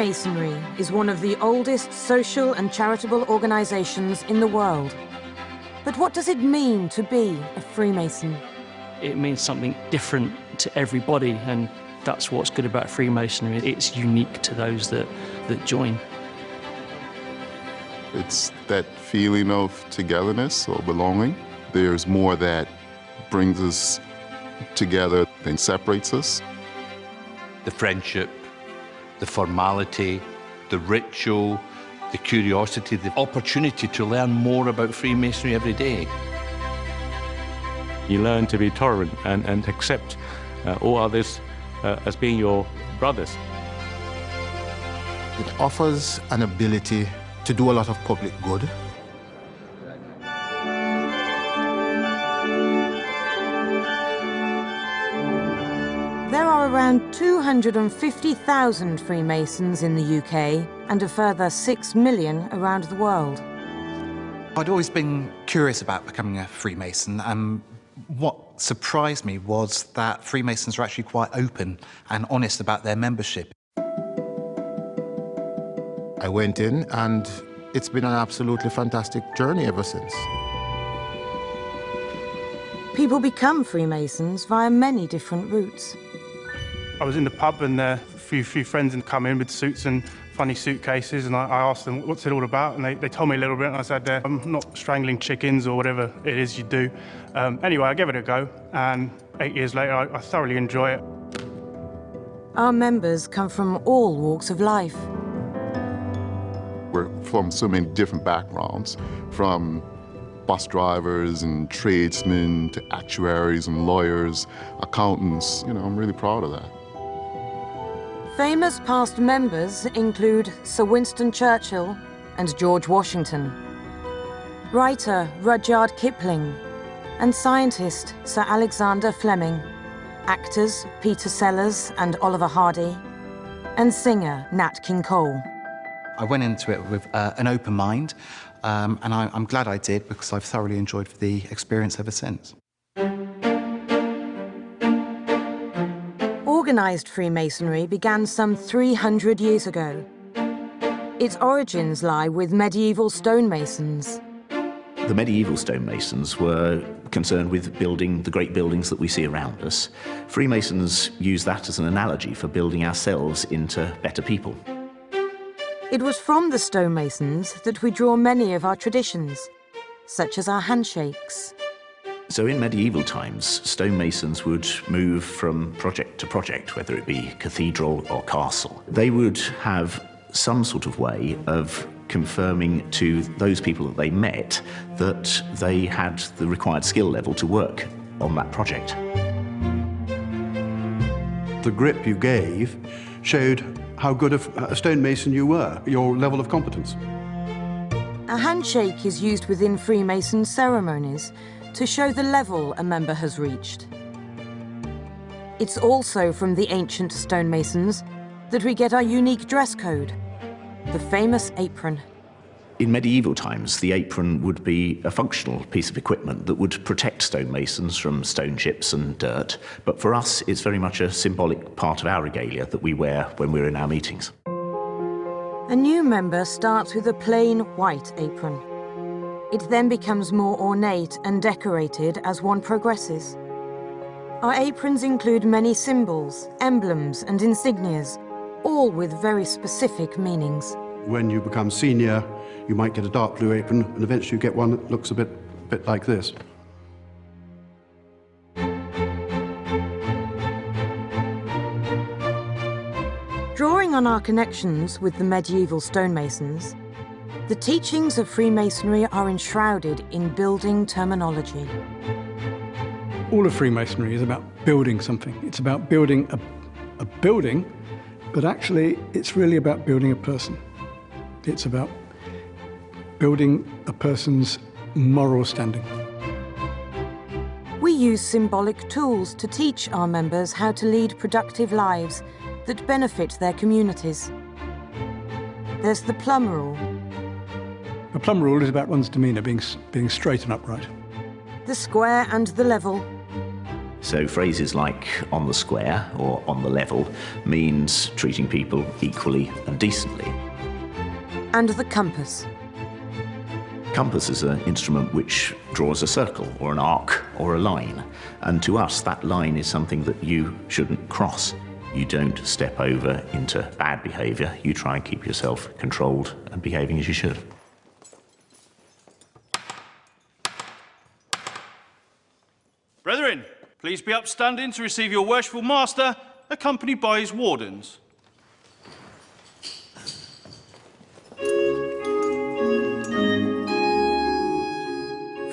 Freemasonry is one of the oldest social and charitable organisations in the world. But what does it mean to be a Freemason? It means something different to everybody, and that's what's good about Freemasonry. It's unique to those that join. It's that feeling of togetherness or belonging. There's more that brings us together than separates us. The friendship, the formality, the ritual, the curiosity, the opportunity to learn more about Freemasonry every day. You learn to be tolerant and accept all others as being your brothers. It offers an ability to do a lot of public good. There are around 250,000 Freemasons in the UK and a further 6 million around the world. I'd always been curious about becoming a Freemason, and what surprised me was that Freemasons are actually quite open and honest about their membership. I went in and it's been an absolutely fantastic journey ever since. People become Freemasons via many different routes. I was in the pub and a few friends had come in with suits and funny suitcases, and I asked them what's it all about, and they told me a little bit, and I said, I'm not strangling chickens or whatever it is you do. Anyway, I gave it a go, and 8 years later I thoroughly enjoy it. Our members come from all walks of life. We're from so many different backgrounds, from bus drivers and tradesmen to actuaries and lawyers, accountants. You know, I'm really proud of that. Famous past members include Sir Winston Churchill and George Washington, writer Rudyard Kipling, and scientist Sir Alexander Fleming, actors Peter Sellers and Oliver Hardy, and singer Nat King Cole. I went into it with an open mind, and I'm glad I did, because I've thoroughly enjoyed the experience ever since. Organised Freemasonry began some 300 years ago. Its origins lie with medieval stonemasons. The medieval stonemasons were concerned with building the great buildings that we see around us. Freemasons use that as an analogy for building ourselves into better people. It was from the stonemasons that we draw many of our traditions, such as our handshakes. So in medieval times, stonemasons would move from project to project, whether it be cathedral or castle. They would have some sort of way of confirming to those people that they met that they had the required skill level to work on that project. The grip you gave showed how good a stonemason you were, your level of competence. A handshake is used within Freemason ceremonies to show the level a member has reached. It's also from the ancient stonemasons that we get our unique dress code, the famous apron. In medieval times, the apron would be a functional piece of equipment that would protect stonemasons from stone chips and dirt, but for us it's very much a symbolic part of our regalia that we wear when we're in our meetings. A new member starts with a plain white apron. It then becomes more ornate and decorated as one progresses. Our aprons include many symbols, emblems and insignias, all with very specific meanings. When you become senior, you might get a dark blue apron, and eventually you get one that looks a bit like this. Drawing on our connections with the medieval stonemasons, the teachings of Freemasonry are enshrouded in building terminology. All of Freemasonry is about building something. It's about building a building, but actually it's really about building a person. It's about building a person's moral standing. We use symbolic tools to teach our members how to lead productive lives that benefit their communities. There's the plumb rule. The plumb rule is about one's demeanour being straight and upright. The square and the level. So phrases like on the square or on the level means treating people equally and decently. And the compass. Compass is an instrument which draws a circle or an arc or a line. And to us, that line is something that you shouldn't cross. You don't step over into bad behaviour. You try and keep yourself controlled and behaving as you should. Brethren, please be upstanding to receive your worshipful master, accompanied by his wardens.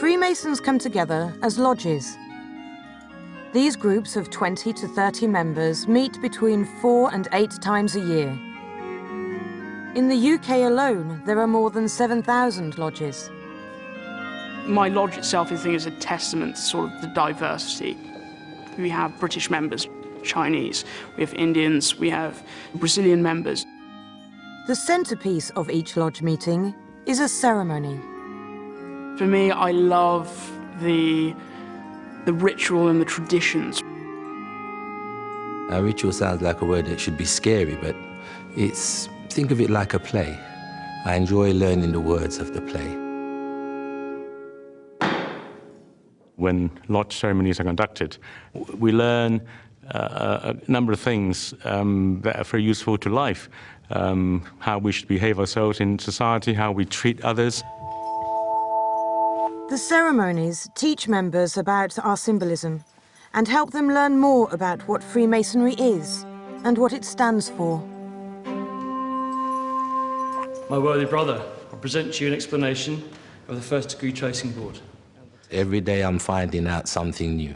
Freemasons come together as lodges. These groups of 20 to 30 members meet between 4 and 8 times a year. In the UK alone, there are more than 7,000 lodges. My lodge itself, I think, is a testament to sort of the diversity. We have British members, Chinese, we have Indians, we have Brazilian members. The centrepiece of each lodge meeting is a ceremony. For me, I love the ritual and the traditions. A ritual sounds like a word that should be scary, but think of it like a play. I enjoy learning the words of the play. When lodge ceremonies are conducted, we learn a number of things that are very useful to life. How we should behave ourselves in society, how we treat others. The ceremonies teach members about our symbolism and help them learn more about what Freemasonry is and what it stands for. My worthy brother, I present to you an explanation of the first degree tracing board. Every day I'm finding out something new.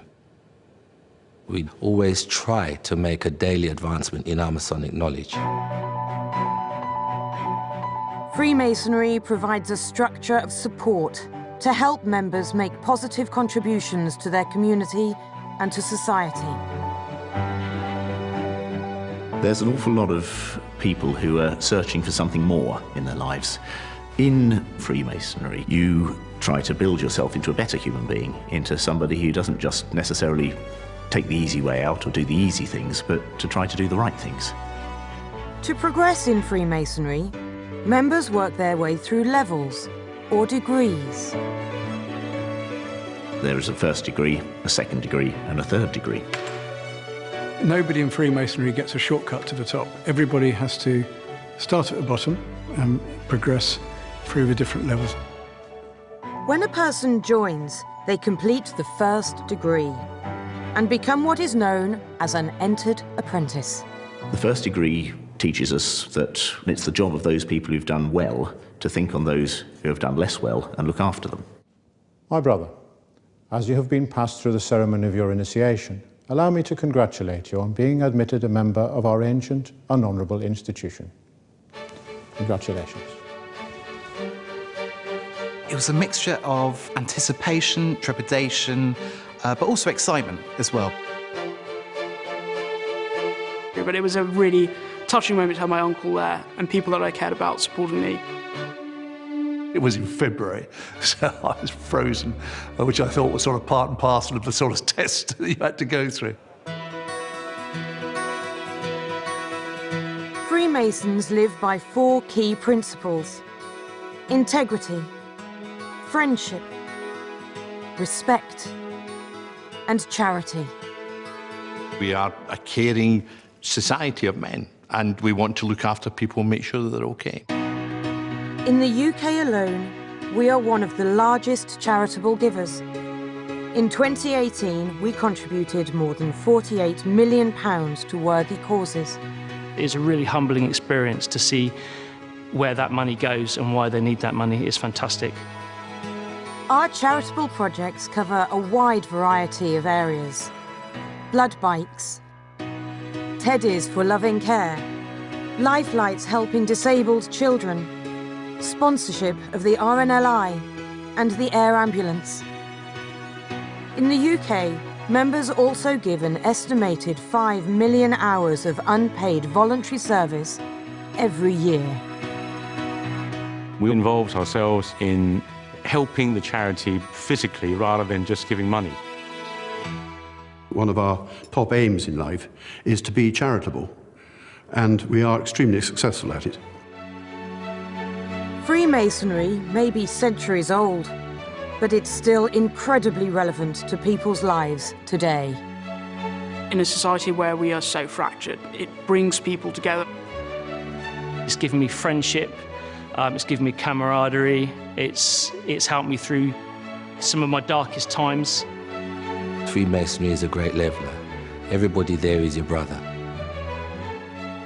We always try to make a daily advancement in our Masonic knowledge. Freemasonry provides a structure of support to help members make positive contributions to their community and to society. There's an awful lot of people who are searching for something more in their lives. In Freemasonry, you try to build yourself into a better human being, into somebody who doesn't just necessarily take the easy way out or do the easy things, but to try to do the right things. To progress in Freemasonry, members work their way through levels or degrees. There is a first degree, a second degree, and a third degree. Nobody in Freemasonry gets a shortcut to the top. Everybody has to start at the bottom and progress through the different levels. When a person joins, they complete the first degree and become what is known as an entered apprentice. The first degree teaches us that it's the job of those people who've done well to think on those who have done less well and look after them. My brother, as you have been passed through the ceremony of your initiation, allow me to congratulate you on being admitted a member of our ancient and honourable institution. Congratulations. It was a mixture of anticipation, trepidation, but also excitement as well. But it was a really touching moment to have my uncle there and people that I cared about supporting me. It was in February, so I was frozen, which I thought was sort of part and parcel of the sort of test that you had to go through. Freemasons live by 4 key principles: integrity, friendship, respect, and charity. We are a caring society of men, and we want to look after people and make sure that they're okay. In the UK alone, we are one of the largest charitable givers. In 2018, we contributed more than £48 million to worthy causes. It's a really humbling experience to see where that money goes and why they need that money. It's fantastic. Our charitable projects cover a wide variety of areas: blood bikes, teddies for loving care, lifelights helping disabled children, sponsorship of the RNLI and the air ambulance. In the UK, members also give an estimated 5 million hours of unpaid voluntary service every year. We involved ourselves in helping the charity physically rather than just giving money. one of our top aims in life is to be charitable, and we are extremely successful at it. Freemasonry may be centuries old, but it's still incredibly relevant to people's lives today. In a society where we are so fractured, it brings people together. It's given me friendship, it's given me camaraderie, it's helped me through some of my darkest times. Freemasonry is a great leveller. Everybody there is your brother.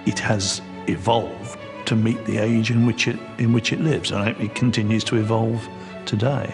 It has evolved to meet the age in which it lives, and I hope it continues to evolve today.